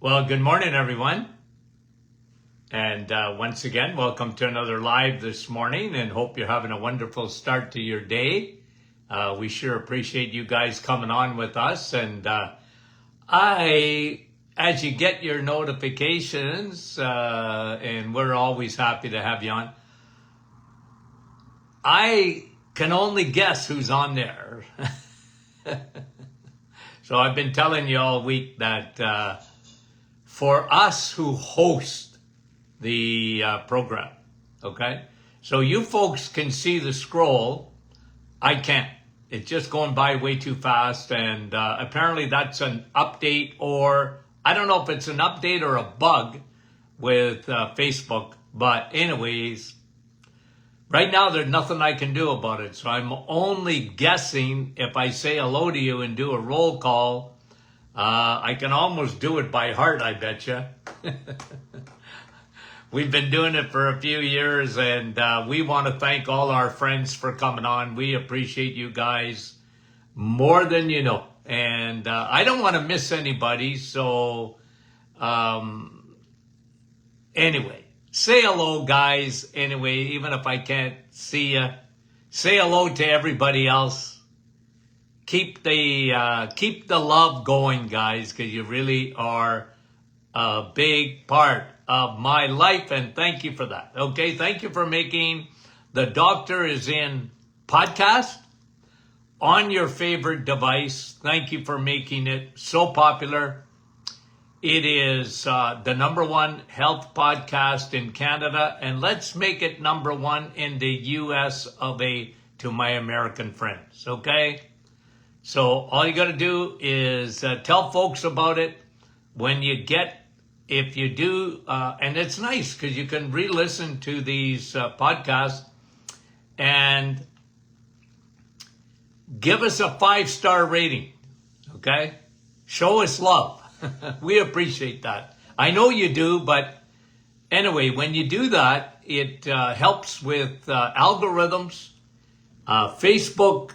Well, good morning, everyone. And once again, welcome to another live this morning and hope you're having a wonderful start to your day. We sure appreciate you guys coming on with us. And as you get your notifications, and we're always happy to have you on, I can only guess who's on there. So I've been telling you all week that for us who host the program, okay? So you folks can see the scroll. I can't. It's just going by way too fast, and apparently that's an update, or I don't know if it's an update or a bug with Facebook, but anyways, right now there's nothing I can do about it, so I'm only guessing. If I say hello to you and do a roll call, I can almost do it by heart, I betcha. We've been doing it for a few years, and we want to thank all our friends for coming on. We appreciate you guys more than you know. And I don't want to miss anybody, so anyway, say hello, guys. Anyway, even if I can't see you, say hello to everybody else. Keep the love going, guys, because you really are a big part of my life, and thank you for that. Okay, thank you for making The Doctor Is In podcast on your favorite device. Thank you for making it so popular. It is the number one health podcast in Canada, and let's make it number one in the U.S. to my American friends, okay? So all you got to do is tell folks about it when you get, if you do, and it's nice because you can re-listen to these podcasts and give us a 5-star rating, okay? Show us love. We appreciate that. I know you do, but anyway, when you do that, it helps with algorithms. Facebook,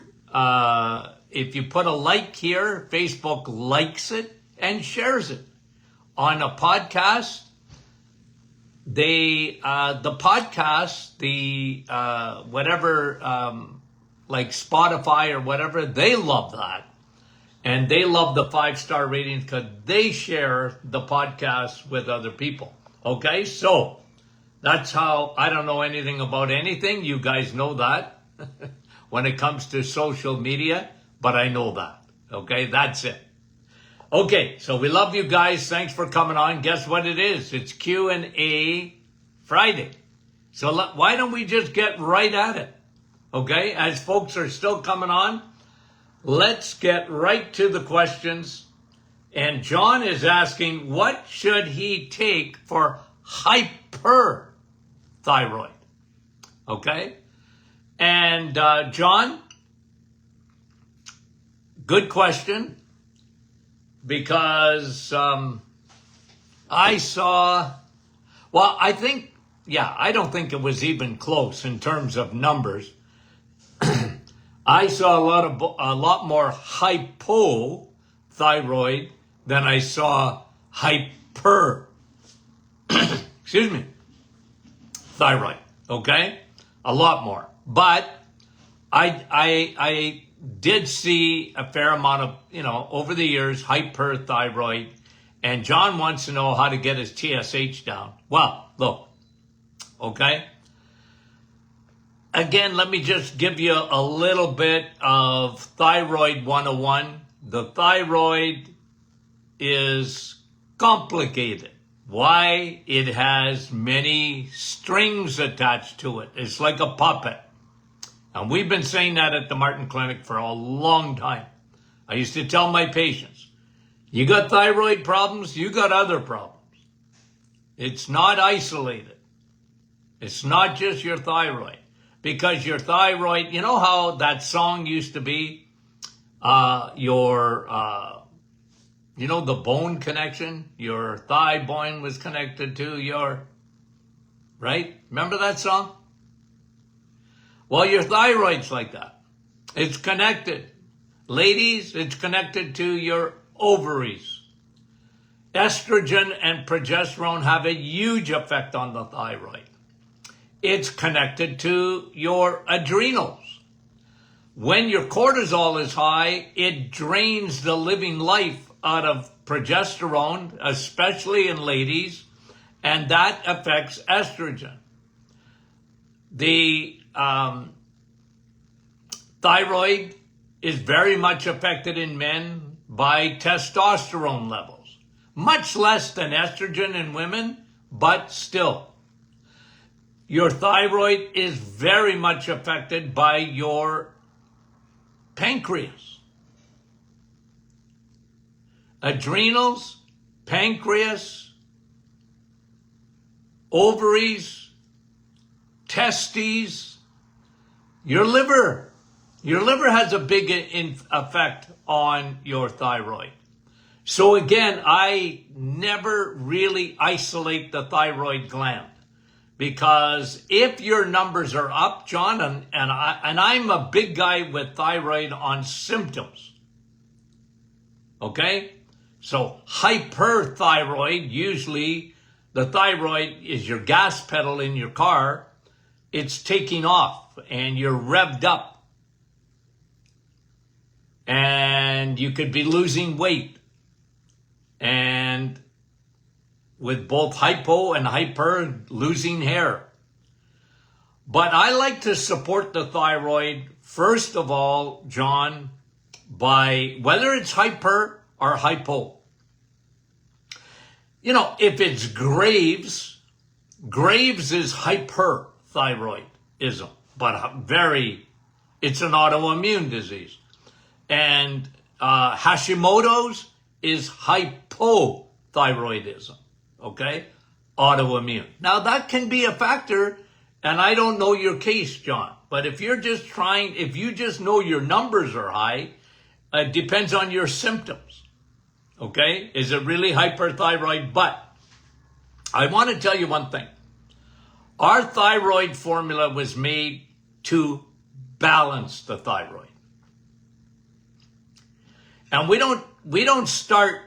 if you put a like here, Facebook likes it and shares it. On a podcast, the podcast, whatever, like Spotify or whatever, they love that. And they love the 5-star ratings because they share the podcast with other people. Okay, so that's how. I don't know anything about anything. You guys know that when it comes to social media, but I know that. Okay, that's it. Okay, so we love you guys. Thanks for coming on. Guess what it is? It's Q&A Friday. So why don't we just get right at it? Okay, as folks are still coming on, let's get right to the questions. And John is asking, what should he take for hyperthyroid? Okay, and John, good question. Because I saw, well, I don't think it was even close in terms of numbers. I saw a lot more hypothyroid than I saw excuse me, thyroid. Okay, a lot more. But I did see a fair amount of, over the years, hyperthyroid. And John wants to know how to get his TSH down. Well, look, okay. Again, let me just give you a little bit of Thyroid 101. The thyroid is complicated. Why? It has many strings attached to it. It's like a puppet. And we've been saying that at the Martin Clinic for a long time. I used to tell my patients, you got thyroid problems, you got other problems. It's not isolated. It's not just your thyroid. Because your thyroid, you know how that song used to be? The bone connection? Your thigh bone was connected to your, right? Remember that song? Well, your thyroid's like that. It's connected. Ladies, it's connected to your ovaries. estrogen and progesterone have a huge effect on the thyroid. It's connected to your adrenals. When your cortisol is high, it drains the living life out of progesterone, especially in ladies, and that affects estrogen. The thyroid is very much affected in men by testosterone levels. Much less than estrogen in women, but still. Your thyroid is very much affected by your pancreas. Adrenals, pancreas, ovaries, testes, your liver. Your liver has a big effect on your thyroid. So again, I never really isolate the thyroid gland, because if your numbers are up, John, and I'm a big guy with thyroid on symptoms. Okay? So hyperthyroid, usually the thyroid is your gas pedal in your car. It's taking off and you're revved up. And you could be losing weight. And with both hypo and hyper, losing hair. But I like to support the thyroid, first of all, John, by whether it's hyper or hypo. You know, if it's Graves is hyperthyroidism, but it's an autoimmune disease. And Hashimoto's is hypothyroidism, okay? Autoimmune. Now that can be a factor, and I don't know your case, John, but if you just know your numbers are high, it depends on your symptoms, okay? Is it really hyperthyroid? But I want to tell you one thing. Our thyroid formula was made to balance the thyroid. And we don't start,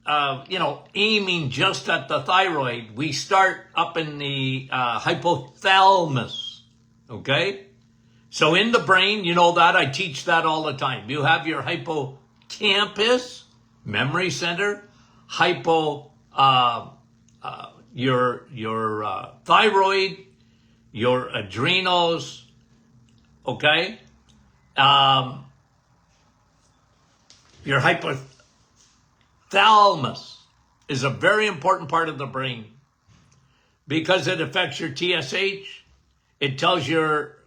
aiming just at the thyroid. We start up in the hypothalamus, okay? So in the brain, you know that, I teach that all the time. You have your hippocampus, memory center, your thyroid, your adrenals, okay? Your hypothalamus is a very important part of the brain because it affects your TSH. It tells your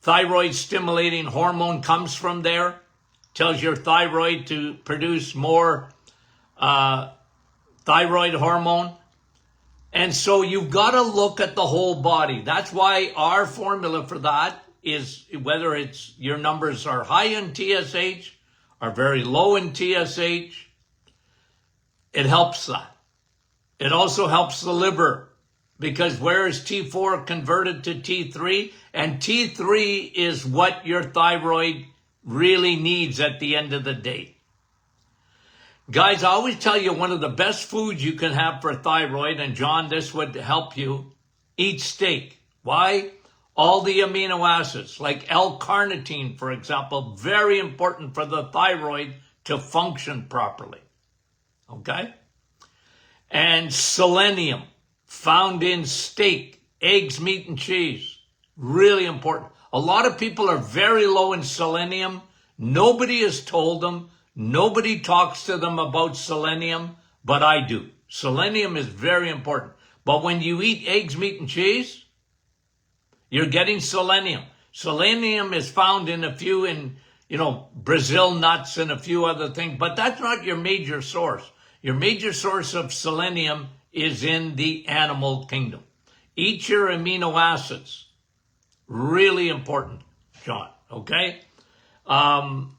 thyroid stimulating hormone comes from there. Tells your thyroid to produce more thyroid hormone. And so you've got to look at the whole body. That's why our formula for that is whether it's your numbers are high in TSH, are very low in TSH, it helps that. It also helps the liver, because where is T4 converted to T3? And T3 is what your thyroid really needs at the end of the day. Guys, I always tell you one of the best foods you can have for thyroid, and John, this would help you, eat steak. Why? All the amino acids, like L-carnitine, for example, very important for the thyroid to function properly. Okay? And selenium, found in steak, eggs, meat, and cheese. Really important. A lot of people are very low in selenium. Nobody has told them. Nobody talks to them about selenium, but I do. Selenium is very important. But when you eat eggs, meat, and cheese, you're getting selenium. Selenium is found in a few Brazil nuts and a few other things, but that's not your major source. Your major source of selenium is in the animal kingdom. Eat your amino acids. Really important, John, okay? I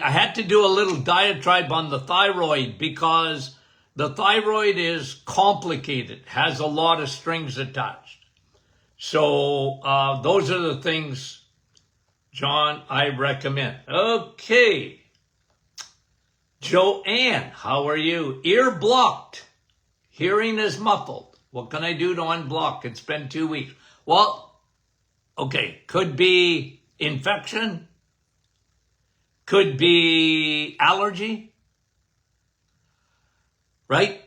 had to do a little diatribe on the thyroid because the thyroid is complicated, has a lot of strings attached. So those are the things, John, I recommend. Okay. Joanne, how are you? Ear blocked. Hearing is muffled. What can I do to unblock? It's been 2 weeks. Well, okay, could be infection. Could be allergy. Right?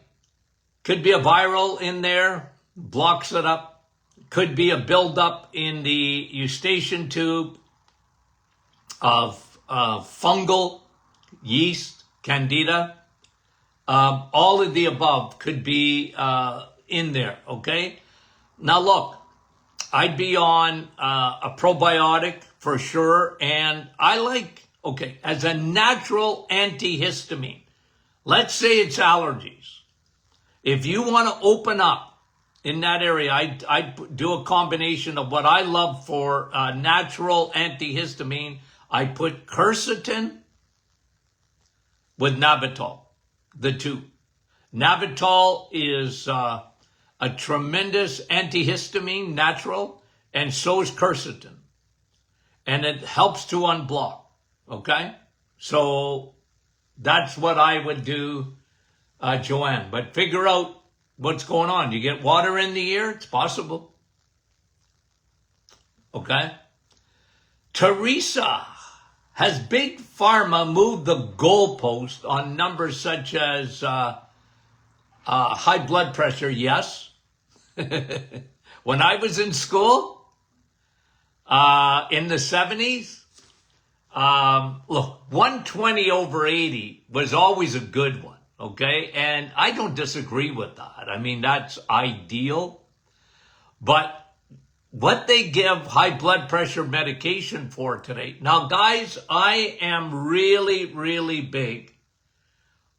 Could be a viral in there, blocks it up. Could be a buildup in the eustachian tube of fungal yeast, candida. All of the above could be in there, okay? Now look, I'd be on a probiotic for sure, and I like, okay, as a natural antihistamine. Let's say it's allergies. If you want to open up in that area, I do a combination of what I love for natural antihistamine. I put quercetin with Navitol, the two. Navitol is a tremendous antihistamine, natural, and so is quercetin. And it helps to unblock, okay? So that's what I would do, Joanne. But figure out what's going on. You get water in the ear? It's possible. Okay? Teresa, has Big Pharma moved the goalpost on numbers such as high blood pressure? Yes. When I was in school, in the 70s, look, 120 over 80 was always a good one, okay? And I don't disagree with that. I mean, that's ideal. But what they give high blood pressure medication for today. Now, guys, I am really, really big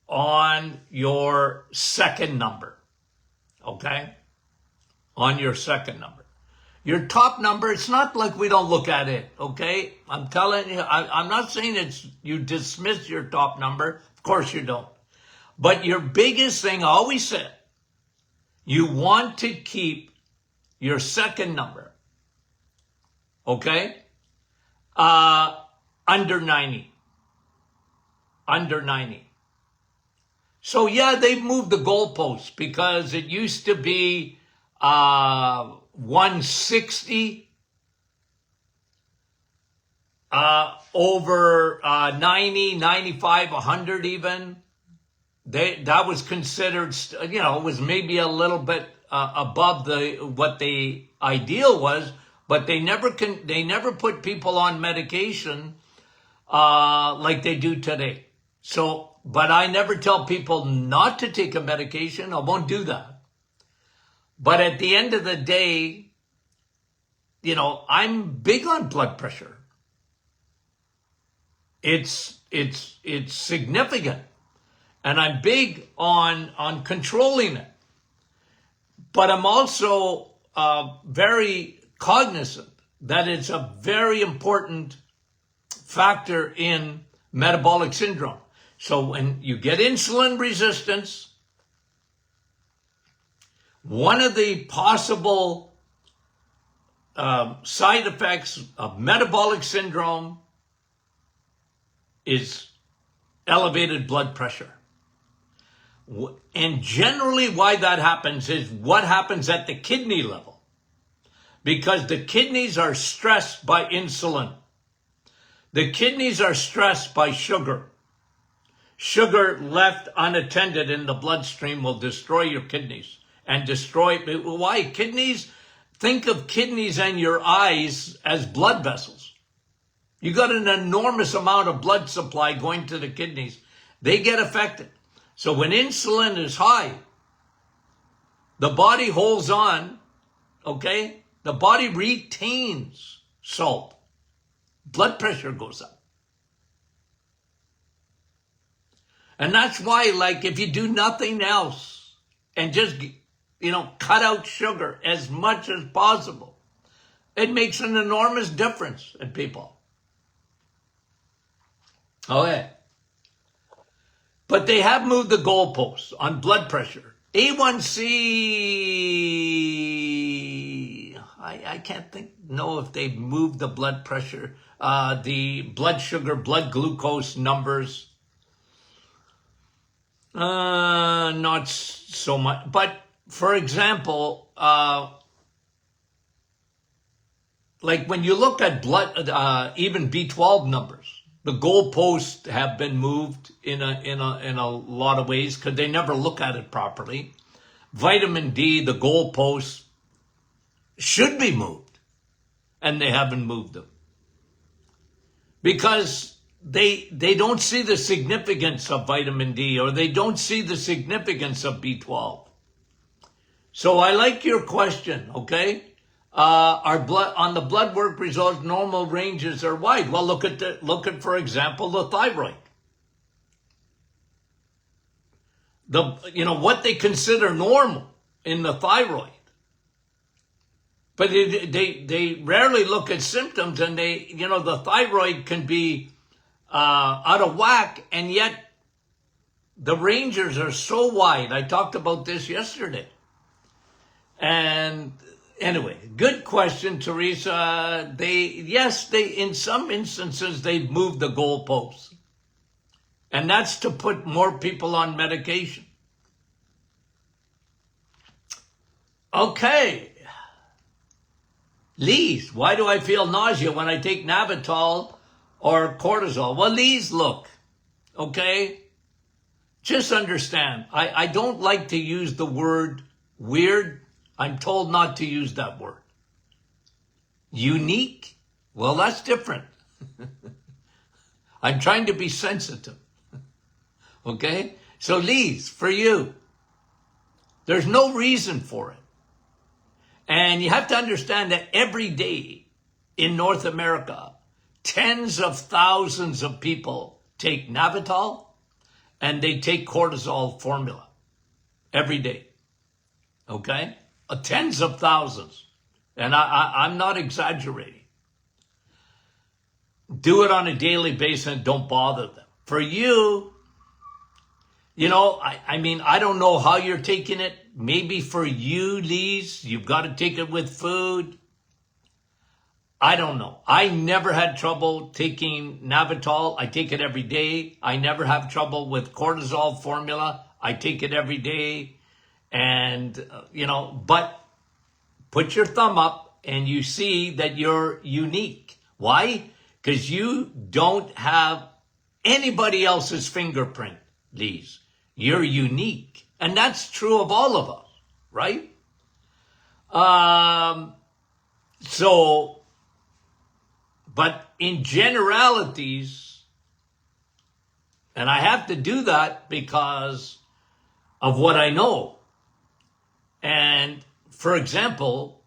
on your second number, okay? On your second number. Your top number, it's not like we don't look at it, okay? I'm telling you, I'm not saying it's you dismiss your top number. Of course you don't. But your biggest thing, I always said, you want to keep your second number, okay? Under 90. Under 90. So yeah, they've moved the goalposts because it used to be 160 over 90, 95, 100 even. That was considered, it was maybe a little bit above what the ideal was, but they never put people on medication like they do today. So, but I never tell people not to take a medication. I won't do that. But at the end of the day, I'm big on blood pressure. It's significant. And I'm big on controlling it. But I'm also very cognizant that it's a very important factor in metabolic syndrome. So when you get insulin resistance, one of the possible side effects of metabolic syndrome is elevated blood pressure. And generally why that happens is what happens at the kidney level. Because the kidneys are stressed by insulin. The kidneys are stressed by sugar. Sugar left unattended in the bloodstream will destroy your kidneys. And destroy, why? Kidneys, think of kidneys and your eyes as blood vessels. You got an enormous amount of blood supply going to the kidneys. They get affected. So when insulin is high, the body holds on, okay? The body retains salt. Blood pressure goes up. And that's why, if you do nothing else and just, cut out sugar as much as possible, it makes an enormous difference in people. Okay. But they have moved the goalposts on blood pressure. A1C, I can't know if they've moved the blood pressure, the blood sugar, blood glucose numbers. Not so much. But for example, like when you look at blood, even B12 numbers, the goalposts have been moved in a lot of ways because they never look at it properly. Vitamin D, the goalposts should be moved, and they haven't moved them because they don't see the significance of vitamin D, or they don't see the significance of B12. So I like your question, okay? Our blood on the blood work results, normal ranges are wide. Well, look at for example the thyroid. What they consider normal in the thyroid, but they rarely look at symptoms, and the thyroid can be out of whack, and yet the ranges are so wide. I talked about this yesterday, and anyway, good question, Teresa. They in some instances they've moved the goalposts, and that's to put more people on medication. Okay. Lise, why do I feel nausea when I take Navital or cortisol? Well, Lise, look, okay? Just understand, I don't like to use the word weird. I'm told not to use that word. Unique? Well, that's different. I'm trying to be sensitive. Okay? So, Lise, for you, there's no reason for it. And you have to understand that every day in North America, tens of thousands of people take Navital and they take cortisol formula every day. Okay? Tens of thousands. And I'm not exaggerating. Do it on a daily basis and don't bother them. For you, I don't know how you're taking it. Maybe for you, Lise, you've got to take it with food. I don't know. I never had trouble taking Navital. I take it every day. I never have trouble with cortisol formula. I take it every day. And, but put your thumb up and you see that you're unique. Why? Because you don't have anybody else's fingerprint, Lise. You're unique. And that's true of all of us, right? But in generalities, and I have to do that because of what I know. And for example,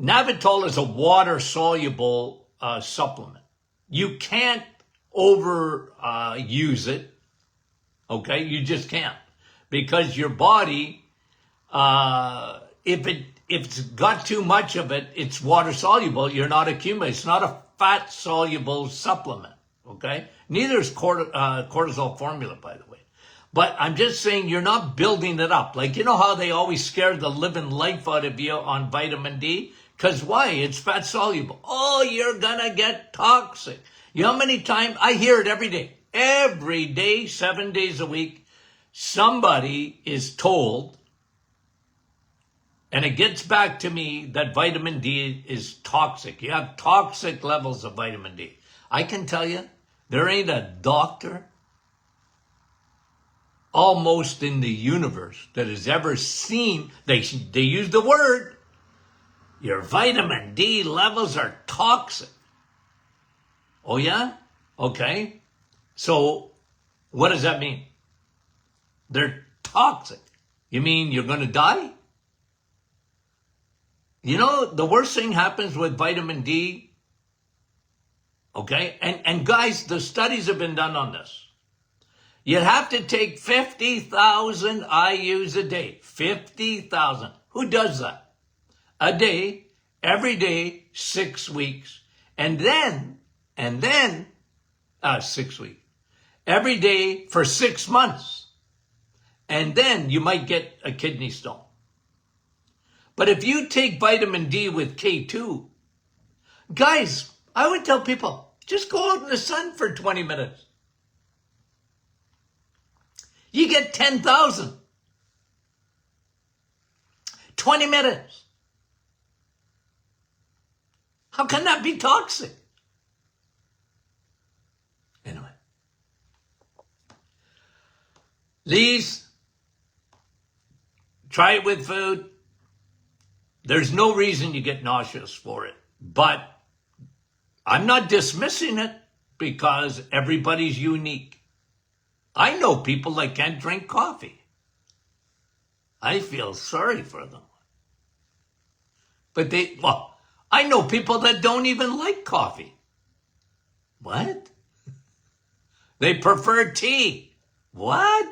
Navital is a water-soluble supplement. You can't use it. Okay, you just can't, because your body, if it's got too much of it, it's water soluble. You're not accumulating. It's not a fat soluble supplement. Okay, neither is cortisol formula, by the way. But I'm just saying you're not building it up. Like, you know how they always scare the living life out of you on vitamin D? Because why? It's fat soluble. Oh, you're gonna get toxic. You know how many times I hear it every day? Every day, 7 days a week, somebody is told, and it gets back to me, that vitamin D is toxic. You have toxic levels of vitamin D. I can tell you, there ain't a doctor almost in the universe that has ever seen, they use the word, your vitamin D levels are toxic. Oh yeah? Okay. So what does that mean? They're toxic. You mean you're going to die? The worst thing happens with vitamin D. Okay. And guys, the studies have been done on this. You'd have to take 50,000 IUs a day. 50,000. Who does that? A day, every day, 6 weeks. And then 6 weeks. Every day for 6 months. And then you might get a kidney stone. But if you take vitamin D with K2, guys, I would tell people, just go out in the sun for 20 minutes. You get 10,000. 20 minutes. How can that be toxic? Anyway. Please, try it with food. There's no reason you get nauseous for it. But I'm not dismissing it because everybody's unique. I know people that can't drink coffee. I feel sorry for them. But I know people that don't even like coffee. What? They prefer tea. What?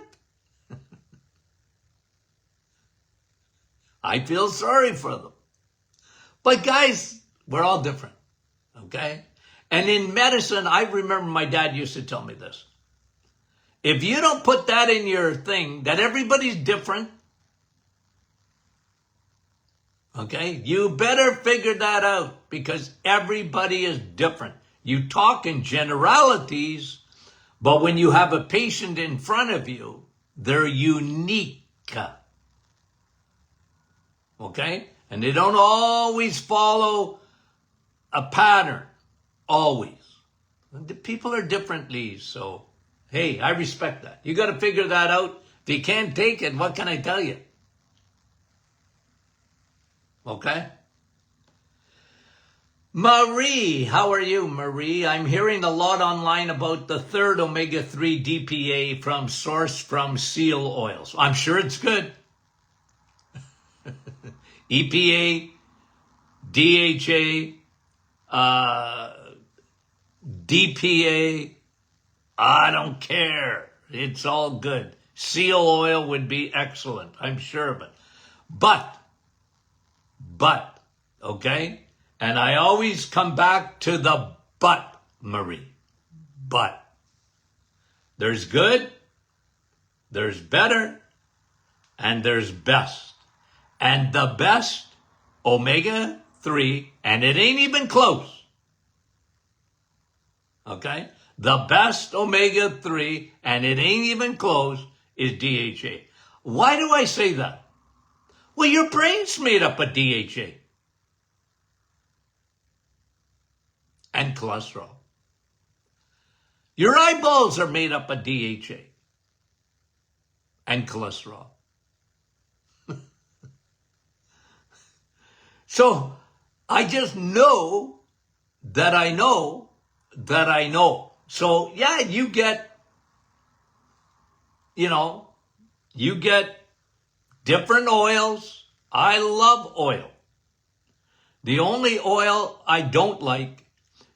I feel sorry for them. But guys, we're all different. Okay? And in medicine, I remember my dad used to tell me this. If you don't put that in your thing, that everybody's different, okay, you better figure that out because everybody is different. You talk in generalities, but when you have a patient in front of you, they're unique. Okay? And they don't always follow a pattern. Always. The people are differently, so hey, I respect that. You got to figure that out. If you can't take it, what can I tell you? Okay? Marie, how are you, Marie? I'm hearing a lot online about the third omega-3 DPA from source from seal oils. I'm sure it's good. EPA, DHA, DPA, I don't care. It's all good. Seal oil would be excellent. I'm sure of it. But, okay? And I always come back to the but, Marie. But. There's good, there's better, and there's best. And the best, omega-3, and it ain't even close. Okay? The best omega-3, and it ain't even close, is DHA. Why do I say that? Well, your brain's made up of DHA. And cholesterol. Your eyeballs are made up of DHA. And cholesterol. So, I just know that I know that I know. So, yeah, you get different oils. I love oil. The only oil I don't like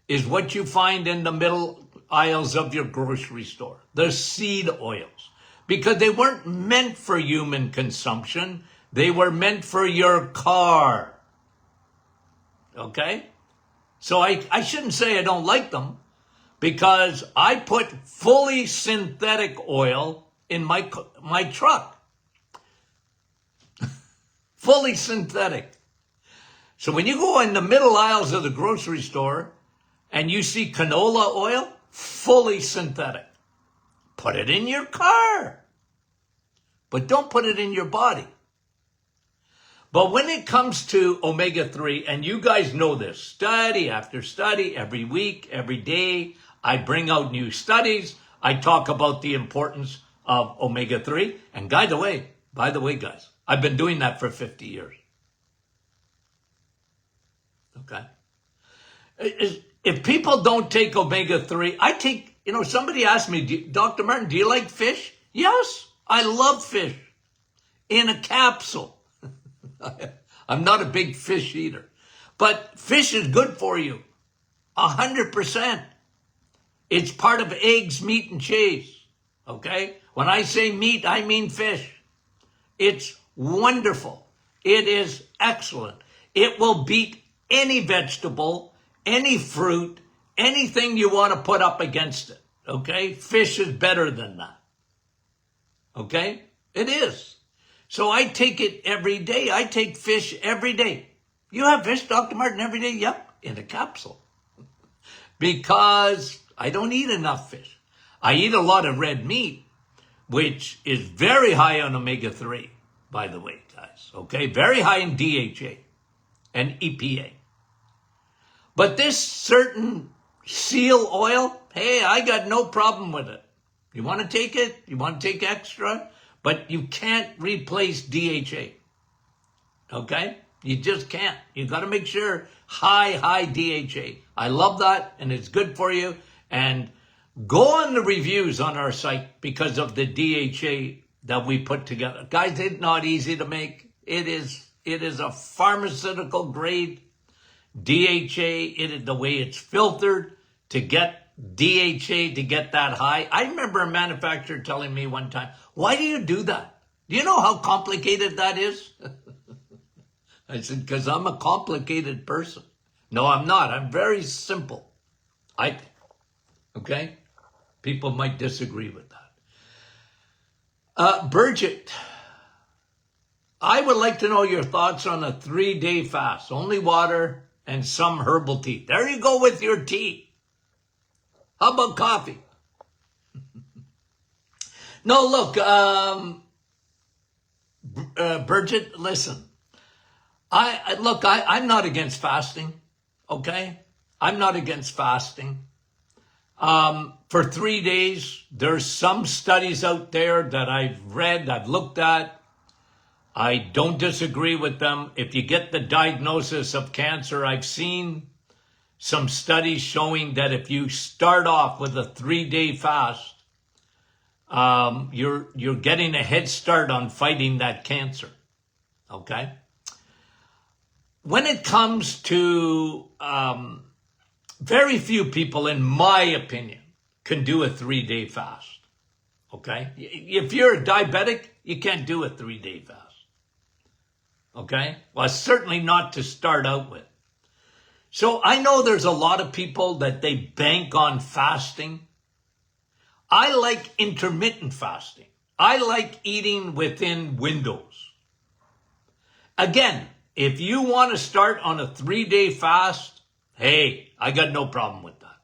is what you find in the middle aisles of your grocery store. The seed oils. Because they weren't meant for human consumption. They were meant for your car. Okay? So I shouldn't say I don't like them because I put fully synthetic oil in my truck. Fully synthetic. So when you go in the middle aisles of the grocery store and you see canola oil, fully synthetic. Put it in your car. But don't put it in your body. But when it comes to omega-3, and you guys know this, study after study, every week, every day, I bring out new studies. I talk about the importance of omega-3. And by the way, guys, I've been doing that for 50 years. Okay? If people don't take omega-3, I take, somebody asked me, Dr. Martin, do you like fish? Yes, I love fish in a capsule. I'm not a big fish eater, but fish is good for you. 100%. It's part of eggs, meat, and cheese. Okay? When I say meat, I mean fish. It's wonderful. It is excellent. It will beat any vegetable, any fruit, anything you want to put up against it. Okay? Fish is better than that. Okay? It is. So I take it every day. I take fish every day. You have fish, Dr. Martin, every day? Yep, in a capsule. Because I don't eat enough fish. I eat a lot of red meat, which is very high on omega-3, by the way, guys. Okay, very high in DHA and EPA. But this certain seal oil, hey, I got no problem with it. You want to take it? You want to take extra? But you can't replace DHA. Okay? You just can't. You got to make sure high DHA. I love that, and it's good for you. And go on the reviews on our site because of the DHA that we put together. Guys, it's not easy to make. It is a pharmaceutical grade DHA. It is the way it's filtered to get DHA to get that high. I remember a manufacturer telling me one time, why do you do that? Do you know how complicated that is? I said, because I'm a complicated person. No, I'm not. I'm very simple, I think. Okay? People might disagree with that. Bridget, I would like to know your thoughts on a 3-day fast. Only water and some herbal tea. There you go with your tea. How about coffee? No, look, Bridget, listen. I'm not against fasting, okay? I'm not against fasting. For 3 days, there's some studies out there that I've read, I've looked at. I don't disagree with them. If you get the diagnosis of cancer, I've seen some studies showing that if you start off with a 3-day fast, you're getting a head start on fighting that cancer. Okay? When it comes to very few people, in my opinion, can do a 3-day fast. Okay? If you're a diabetic, you can't do a 3-day fast. Okay? Well, certainly not to start out with. So I know there's a lot of people that they bank on fasting. I like intermittent fasting. I like eating within windows. Again, if you want to start on a 3-day fast, hey, I got no problem with that.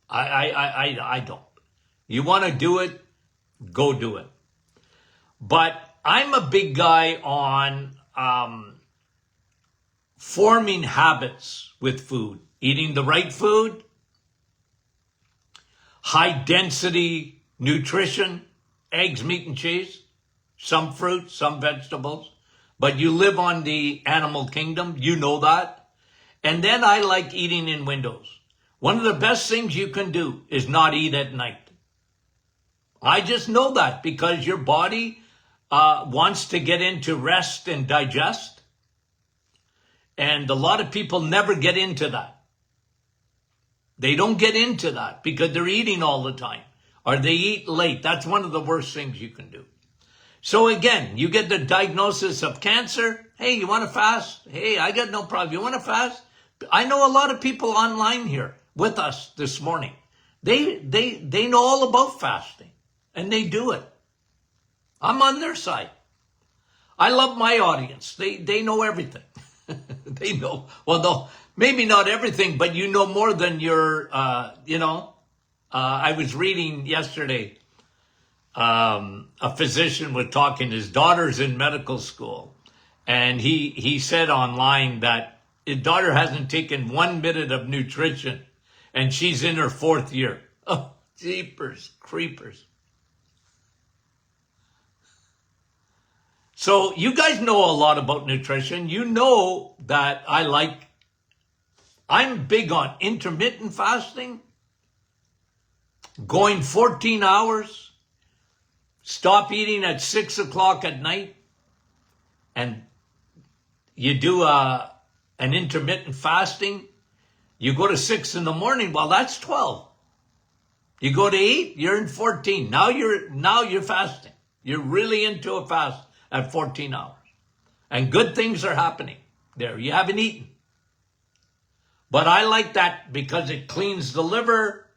I don't. You want to do it, go do it. But I'm a big guy on forming habits with food, eating the right food, high density nutrition, eggs, meat, and cheese, some fruit, some vegetables, but you live on the animal kingdom, you know that. And then I like eating in windows. One of the best things you can do is not eat at night. I just know that because your body wants to get into rest and digest. And a lot of people never get into that. They don't get into that because they're eating all the time or they eat late. That's one of the worst things you can do. So again, you get the diagnosis of cancer. Hey, you want to fast? Hey, I got no problem. You want to fast? I know a lot of people online here with us this morning. They know all about fasting and they do it. I'm on their side. I love my audience. They know everything. They know, well, no, maybe not everything, but you know more than your, I was reading yesterday, a physician was talking, his daughter's in medical school, and he said online that his daughter hasn't taken 1 minute of nutrition, and she's in her 4th year. Oh, jeepers, creepers. So you guys know a lot about nutrition. You know that I'm big on intermittent fasting, going 14 hours, stop eating at 6 o'clock at night, and you do an intermittent fasting. You go to 6 in the morning, well, that's 12. You go to 8, you're in 14. Now you're fasting. You're really into a fast at 14 hours. And good things are happening there. You haven't eaten. But I like that because it cleans the liver.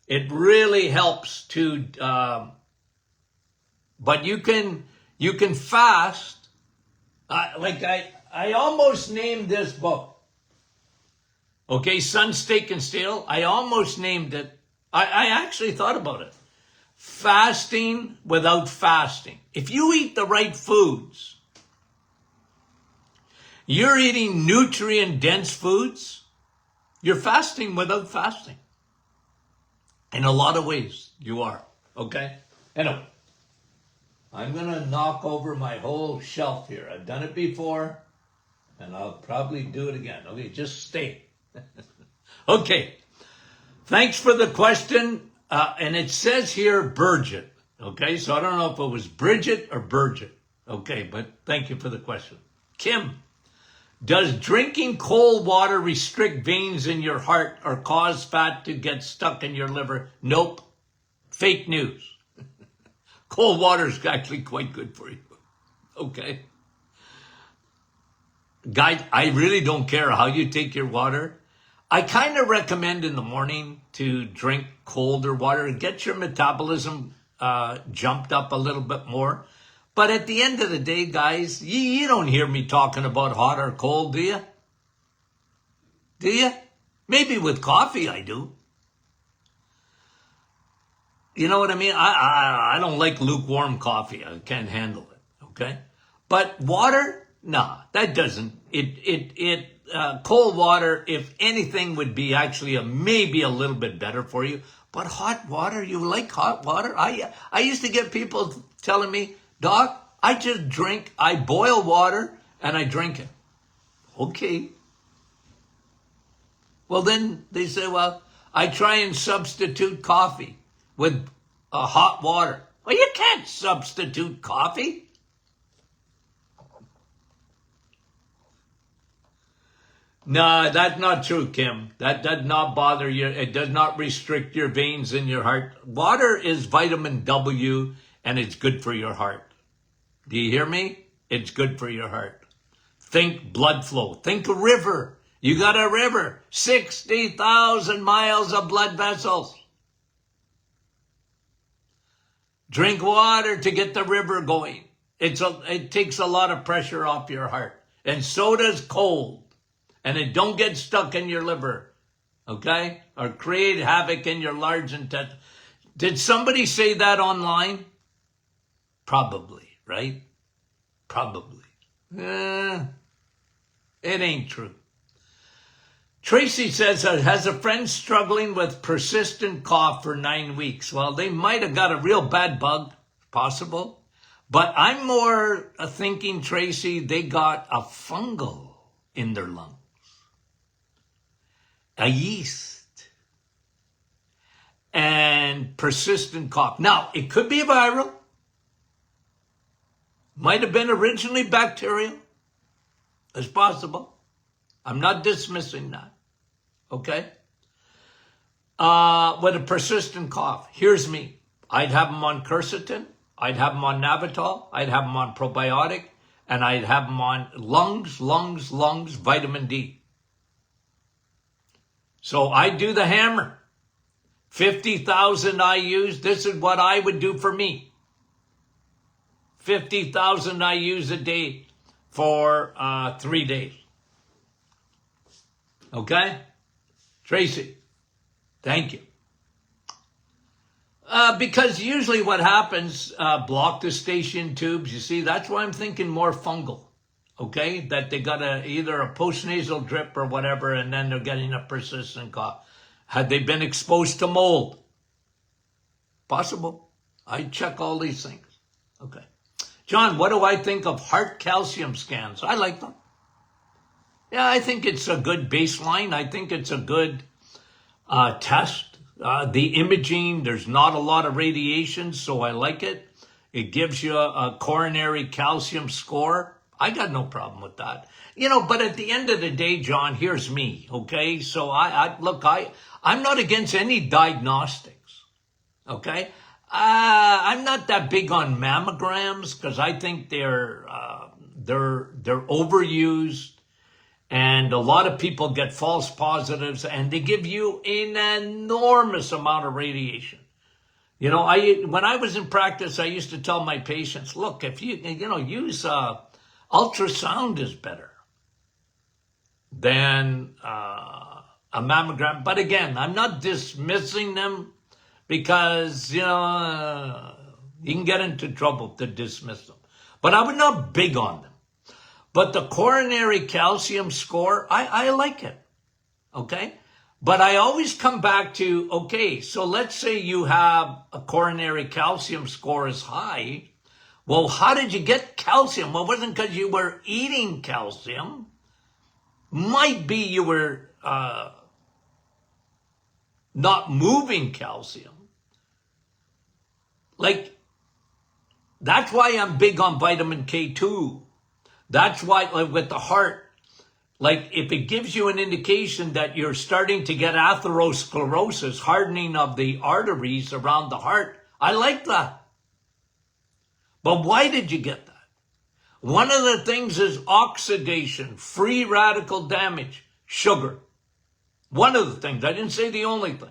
It really helps to, but you can fast. I almost named this book. Okay, Sun, Steak, and Steel. I almost named it. I actually thought about it. fasting without fasting. If you eat the right foods, you're eating nutrient-dense foods, you're fasting without fasting. In a lot of ways, you are. Okay? Anyway, I'm going to knock over my whole shelf here. I've done it before, and I'll probably do it again. Okay, just stay. Okay. Thanks for the question. And it says here, Bridget. Okay, so I don't know if it was Bridget or Bridget. Okay, but thank you for the question. Kim, does drinking cold water restrict veins in your heart or cause fat to get stuck in your liver? Nope. Fake news. Cold water is actually quite good for you. Okay. Guys, I really don't care how you take your water. I kind of recommend in the morning to drink colder water. Get your metabolism jumped up a little bit more. But at the end of the day, guys, you don't hear me talking about hot or cold, do you? Do you? Maybe with coffee I do. You know what I mean? I don't like lukewarm coffee. I can't handle it, okay? But water, nah, that doesn't. Cold water, if anything, would be actually maybe a little bit better for you. But hot water, you like hot water? I used to get people telling me, Doc, I boil water and I drink it. Okay. Well, then they say, well, I try and substitute coffee with hot water. Well, you can't substitute coffee. No, that's not true, Kim. That does not bother you. It does not restrict your veins in your heart. Water is vitamin W, and it's good for your heart. Do you hear me? It's good for your heart. Think blood flow. Think a river. You got a river. 60,000 miles of blood vessels. Drink water to get the river going. It takes a lot of pressure off your heart. And so does cold. And it don't get stuck in your liver, okay? Or create havoc in your large intestine. Did somebody say that online? Probably, right? Probably. It ain't true. Tracy says, has a friend struggling with persistent cough for 9 weeks. Well, they might have got a real bad bug, possible. But I'm more thinking, Tracy, they got a fungal in their lung. A yeast, and persistent cough. Now, it could be viral. Might have been originally bacterial. It's possible. I'm not dismissing that. Okay? With a persistent cough, here's me. I'd have them on quercetin. I'd have them on Navital. I'd have them on probiotic. And I'd have them on lungs, vitamin D. So I do the hammer. 50,000 IUs. This is what I would do for me. 50,000 IUs a day for 3 days. Okay? Tracy, thank you. Because usually what happens, block the station tubes. You see, that's why I'm thinking more fungal. Okay, that they got either a postnasal drip or whatever, and then they're getting a persistent cough. Had they been exposed to mold? Possible. I check all these things. Okay. John, what do I think of heart calcium scans? I like them. Yeah, I think it's a good baseline. I think it's a good test. The imaging, there's not a lot of radiation, so I like it. It gives you a coronary calcium score. I got no problem with that. You know, but at the end of the day, John, here's me, okay? So I'm not against any diagnostics, okay? I'm not that big on mammograms because I think they're overused, and a lot of people get false positives, and they give you an enormous amount of radiation. You know, when I was in practice, I used to tell my patients, look, if you use ultrasound is better than a mammogram. But again, I'm not dismissing them because, you can get into trouble to dismiss them. But I was not big on them. But the coronary calcium score, I like it. Okay? But I always come back to, okay, so let's say you have a coronary calcium score is high. Well, how did you get calcium? Well, it wasn't because you were eating calcium. Might be you were not moving calcium. Like, that's why I'm big on vitamin K2. That's why, like, with the heart, like, if it gives you an indication that you're starting to get atherosclerosis, hardening of the arteries around the heart, I like that. But why did you get that? One of the things is oxidation, free radical damage, sugar. One of the things. I didn't say the only thing.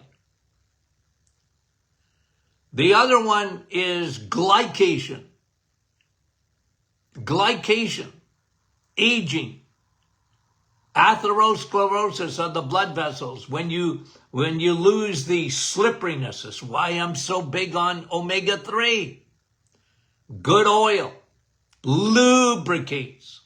The other one is glycation. Glycation, aging, atherosclerosis of the blood vessels. When you lose the slipperiness, that's why I'm so big on omega-3. Good oil, lubricates.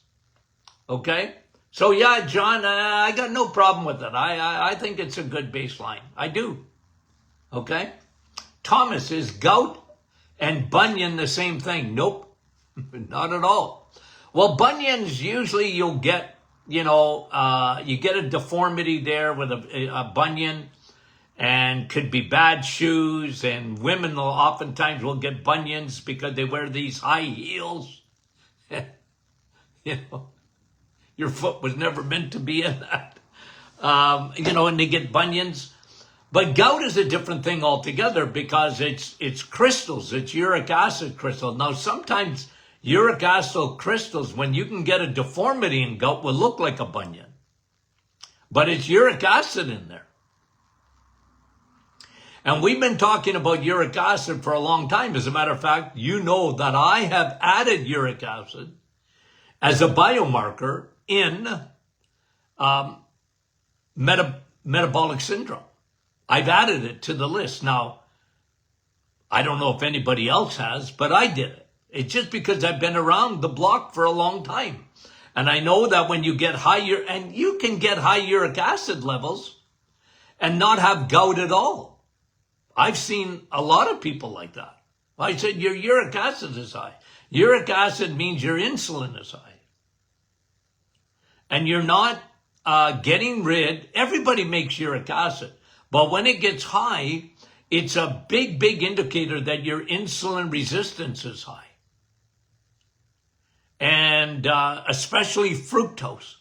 Okay? So yeah, John, I got no problem with it. I think it's a good baseline. I do. Okay? Thomas, is gout and bunion the same thing? Nope. Not at all. Well, bunions, usually you'll get, you get a deformity there with a bunion, and could be bad shoes, and women oftentimes will get bunions because they wear these high heels. Your foot was never meant to be in that. And they get bunions. But gout is a different thing altogether because it's crystals. It's uric acid crystals. Now, sometimes uric acid crystals, when you can get a deformity in gout, will look like a bunion. But it's uric acid in there. And we've been talking about uric acid for a long time. As a matter of fact, you know that I have added uric acid as a biomarker in metabolic syndrome. I've added it to the list. Now, I don't know if anybody else has, but I did it. It's just because I've been around the block for a long time. And I know that when you get higher, and you can get high uric acid levels and not have gout at all. I've seen a lot of people like that. I said, your uric acid is high. Uric acid means your insulin is high. And you're not getting rid, everybody makes uric acid. But when it gets high, it's a big, big indicator that your insulin resistance is high. And especially fructose.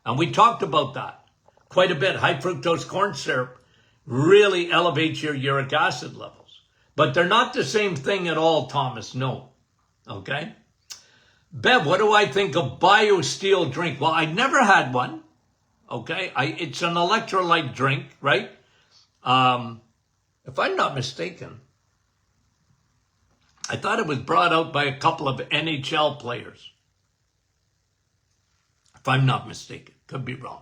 And we talked about that quite a bit. High fructose corn syrup really elevates your uric acid levels. But they're not the same thing at all, Thomas, no. Okay? Bev, what do I think of BioSteel drink? Well, I never had one. Okay? It's an electrolyte drink, right? If I'm not mistaken, I thought it was brought out by a couple of NHL players. If I'm not mistaken. Could be wrong.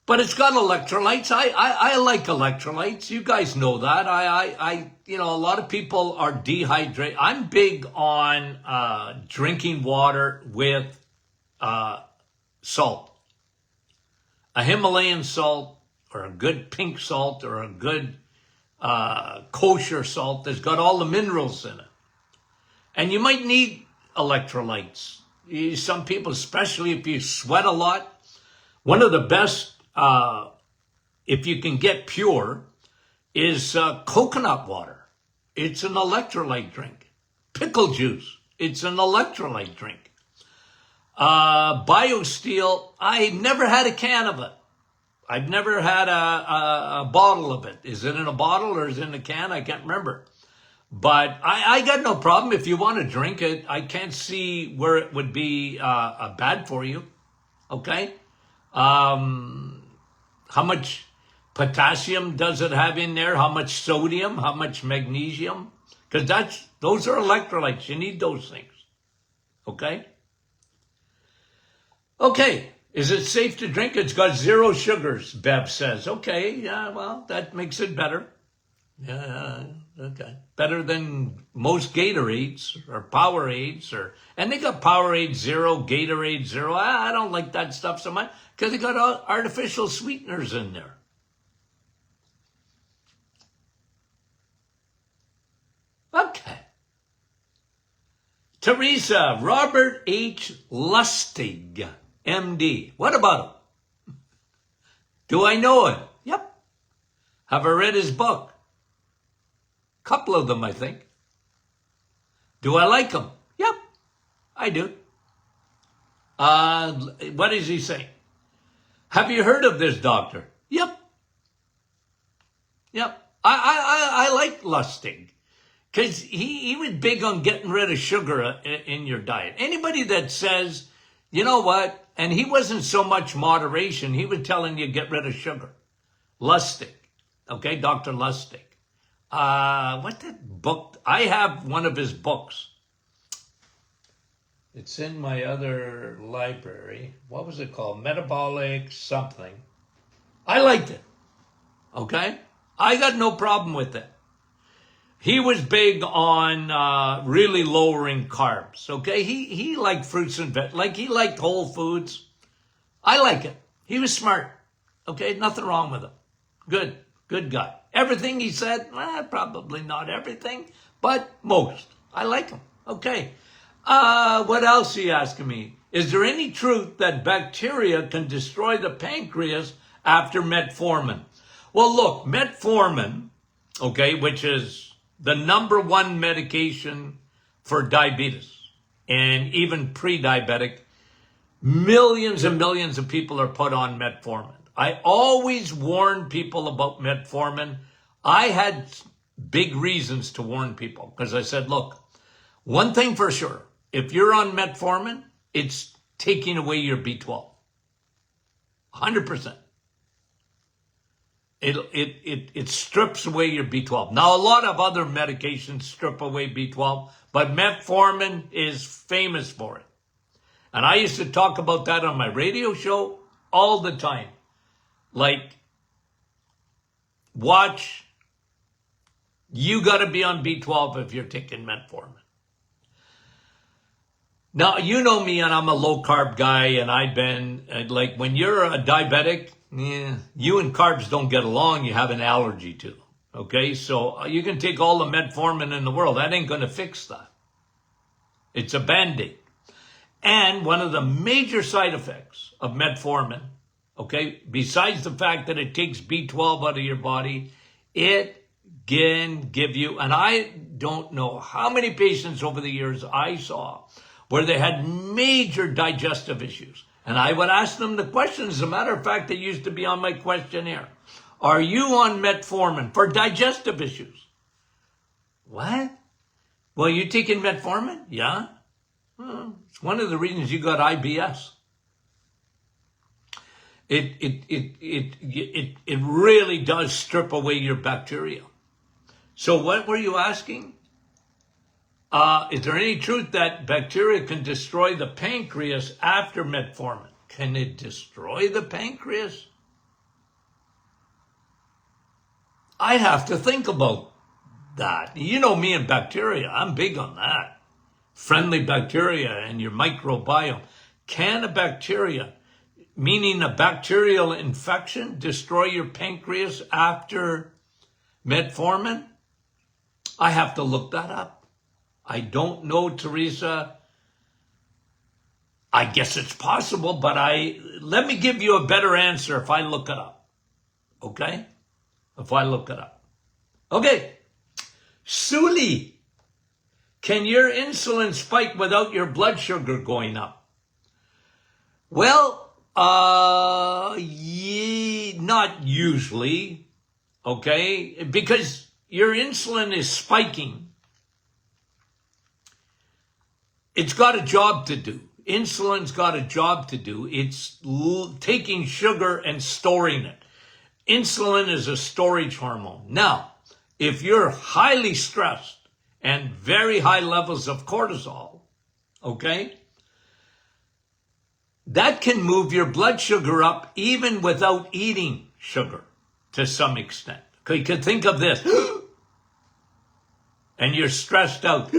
But it's got electrolytes. I like electrolytes. You guys know that. A lot of people are dehydrated. I'm big on drinking water with salt. A Himalayan salt, or a good pink salt, or a good kosher salt that's got all the minerals in it. And you might need electrolytes. Some people, especially if you sweat a lot, one of the best, if you can get pure, is coconut water. It's an electrolyte drink. Pickle juice. It's an electrolyte drink. BioSteel, I never had a can of it. I've never had a bottle of it. Is it in a bottle or is it in a can? I can't remember. But I got no problem if you want to drink it. I can't see where it would be bad for you. Okay? How much potassium does it have in there? How much sodium? How much magnesium? Because those are electrolytes. You need those things. Okay? Okay. Is it safe to drink? It's got 0 sugars, Bev says. Okay, yeah, well, that makes it better. Yeah, okay. Better than most Gatorades or Powerades and they got Powerade 0, Gatorade 0. I don't like that stuff so much because they got artificial sweeteners in there. Okay. Teresa, Robert H. Lustig, MD. What about him? Do I know him? Yep. Have I read his book? Couple of them, I think. Do I like him? Yep, I do. What is he saying? Have you heard of this doctor? Yep. I like Lustig because he was big on getting rid of sugar in your diet. Anybody that says, you know what, and he wasn't so much moderation, he was telling you get rid of sugar. Lustig, okay, Dr. Lustig. What that book? I have one of his books. It's in my other library. What was it called? Metabolic something. I liked it. Okay? I got no problem with it. He was big on really lowering carbs. Okay? He liked fruits and veg. Like he liked whole foods. I like it. He was smart. Okay? Nothing wrong with him. Good guy. Everything he said, probably not everything, but most. I like him. Okay. What else are you asking me? Is there any truth that bacteria can destroy the pancreas after metformin? Well, look, metformin, okay, which is the #1 medication for diabetes and even pre-diabetic, millions and millions of people are put on metformin. I always warn people about metformin. I had big reasons to warn people because I said, look, one thing for sure, if you're on metformin, it's taking away your B12. 100%. It strips away your B12. Now, a lot of other medications strip away B12, but metformin is famous for it. And I used to talk about that on my radio show all the time. Like, watch, you got to be on B12 if you're taking metformin. Now, you know me, and I'm a low-carb guy, and I've been, like, when you're a diabetic, you and carbs don't get along, you have an allergy to them, okay? So you can take all the metformin in the world. That ain't going to fix that. It's a Band-Aid. And one of the major side effects of metformin, okay, besides the fact that it takes B12 out of your body, it can give you, and I don't know how many patients over the years I saw where they had major digestive issues. And I would ask them the question. As a matter of fact, they used to be on my questionnaire. Are you on metformin for digestive issues? What? Well, you taking metformin? Yeah. Well, it's one of the reasons you got IBS. It really does strip away your bacteria. So what were you asking? Is there any truth that bacteria can destroy the pancreas after metformin? Can it destroy the pancreas? I'd have to think about that. You know me and bacteria. I'm big on that. Friendly bacteria and your microbiome. Can a bacteria, meaning a bacterial infection, destroy your pancreas after metformin? I have to look that up. I don't know, Teresa. I guess it's possible, but let me give you a better answer if I look it up. Okay? If I look it up. Okay. Suli, can your insulin spike without your blood sugar going up? Well, not usually. Okay? Because your insulin is spiking. It's got a job to do. Insulin's got a job to do. It's taking sugar and storing it. Insulin is a storage hormone. Now, if you're highly stressed and very high levels of cortisol, okay, that can move your blood sugar up even without eating sugar to some extent. You could think of this, and you're stressed out.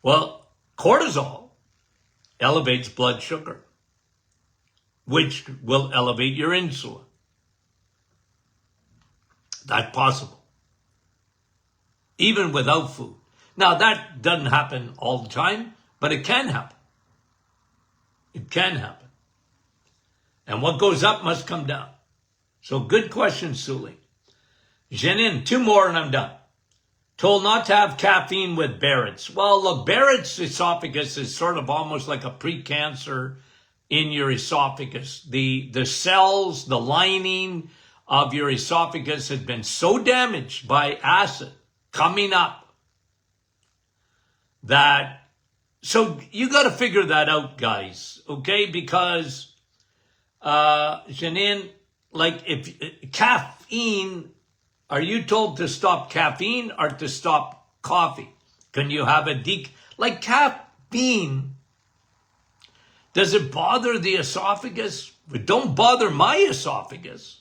Well, cortisol elevates blood sugar, which will elevate your insulin. That's possible, even without food. Now, that doesn't happen all the time, but it can happen. It can happen. And what goes up must come down. So good question, Suli. Janine, 2 more and I'm done. Told not to have caffeine with Barrett's. Well, look, Barrett's esophagus is sort of almost like a precancer in your esophagus. The cells, the lining of your esophagus has been so damaged by acid coming up that, so you got to figure that out, guys, okay? Because, Janine, like if caffeine, are you told to stop caffeine or to stop coffee? Can you have like caffeine, does it bother the esophagus? But don't bother my esophagus.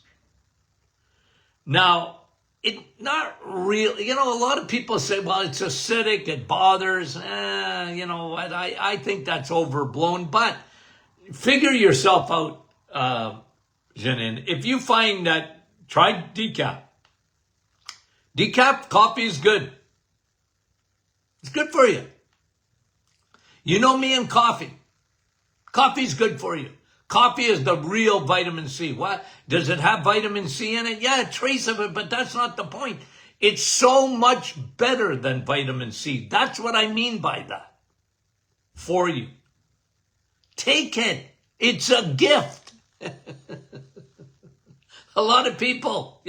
Now, it not really, a lot of people say, well, it's acidic, it bothers. I think that's overblown, but figure yourself out, Janine. If you find that, try decaf. Decaf coffee is good. It's good for you. You know me and coffee. Coffee's good for you. Coffee is the real vitamin C. What? Does it have vitamin C in it? Yeah, a trace of it, but that's not the point. It's so much better than vitamin C. That's what I mean by that. For you. Take it. It's a gift. A lot of people,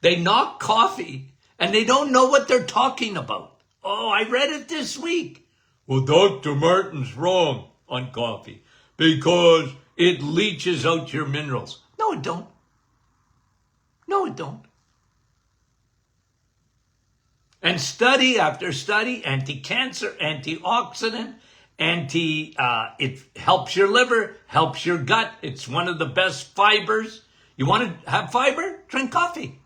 they knock coffee and they don't know what they're talking about. Oh, I read it this week. Well, Dr. Martin's wrong on coffee because it leaches out your minerals. No, it don't. No, it don't. And study after study, anti-cancer, antioxidant, it helps your liver, helps your gut. It's one of the best fibers. You want to have fiber? Drink coffee.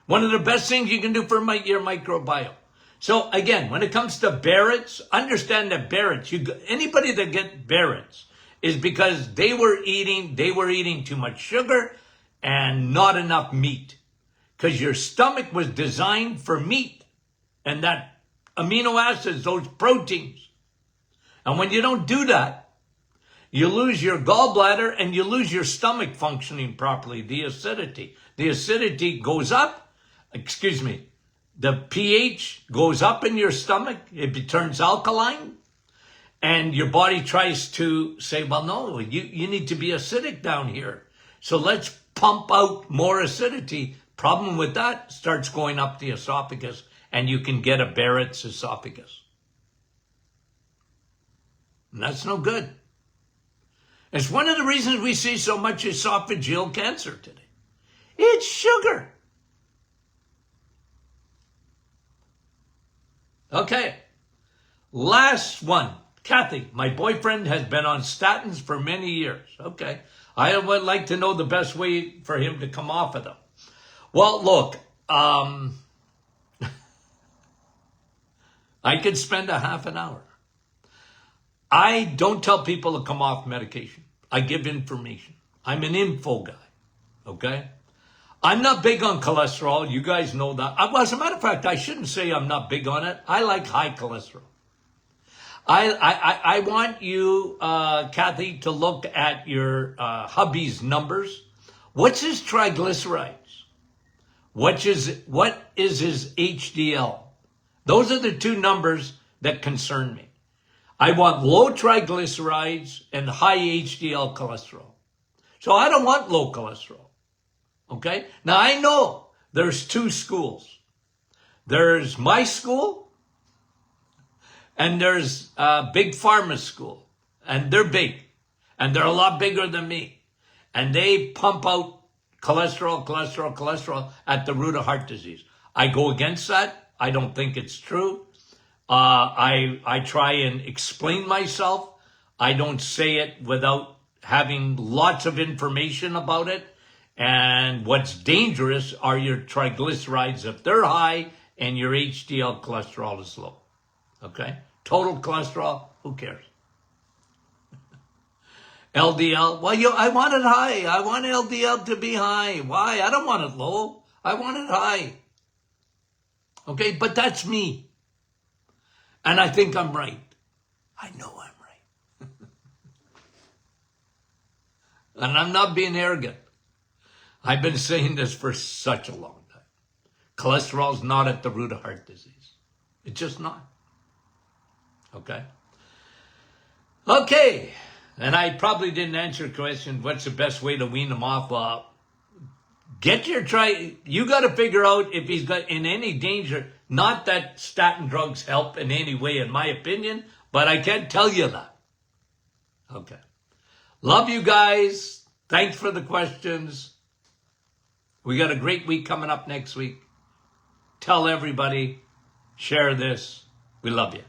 One of the best things you can do for your microbiome. So again, when it comes to Barrett's, understand that Barrett's, anybody that gets Barrett's is because they were eating too much sugar and not enough meat. Because your stomach was designed for meat and that amino acids, those proteins. And when you don't do that, you lose your gallbladder and you lose your stomach functioning properly, the acidity. The acidity goes up, the pH goes up in your stomach, it turns alkaline, and your body tries to say, well, no, you need to be acidic down here. So let's pump out more acidity. Problem with that, starts going up the esophagus, and you can get a Barrett's esophagus. And that's no good. It's one of the reasons we see so much esophageal cancer today. It's sugar. Okay, last one. Kathy, my boyfriend has been on statins for many years. Okay, I would like to know the best way for him to come off of them. Well, look, I could spend a half an hour. I don't tell people to come off medication. I give information. I'm an info guy, okay? I'm not big on cholesterol. You guys know that. As a matter of fact, I shouldn't say I'm not big on it. I like high cholesterol. I want you, Kathy, to look at your hubby's numbers. What's his triglycerides? What is his HDL? Those are the two numbers that concern me. I want low triglycerides and high HDL cholesterol. So I don't want low cholesterol. Okay? Now I know there's two schools. There's my school and there's Big Pharma school. And they're big. And they're a lot bigger than me. And they pump out cholesterol at the root of heart disease. I go against that. I don't think it's true. I try and explain myself. I don't say it without having lots of information about it. And what's dangerous are your triglycerides if they're high and your HDL cholesterol is low. Okay? Total cholesterol, who cares? LDL, well, I want it high. I want LDL to be high. Why? I don't want it low. I want it high. Okay, but that's me. And I think I'm right. I know I'm right. And I'm not being arrogant. I've been saying this for such a long time. Cholesterol's not at the root of heart disease. It's just not. Okay? Okay. And I probably didn't answer your question, what's the best way to wean them off? You got to figure out if he's got in any danger. Not that statin drugs help in any way, in my opinion, but I can't tell you that. Okay. Love you guys. Thanks for the questions. We got a great week coming up next week. Tell everybody. Share this. We love you.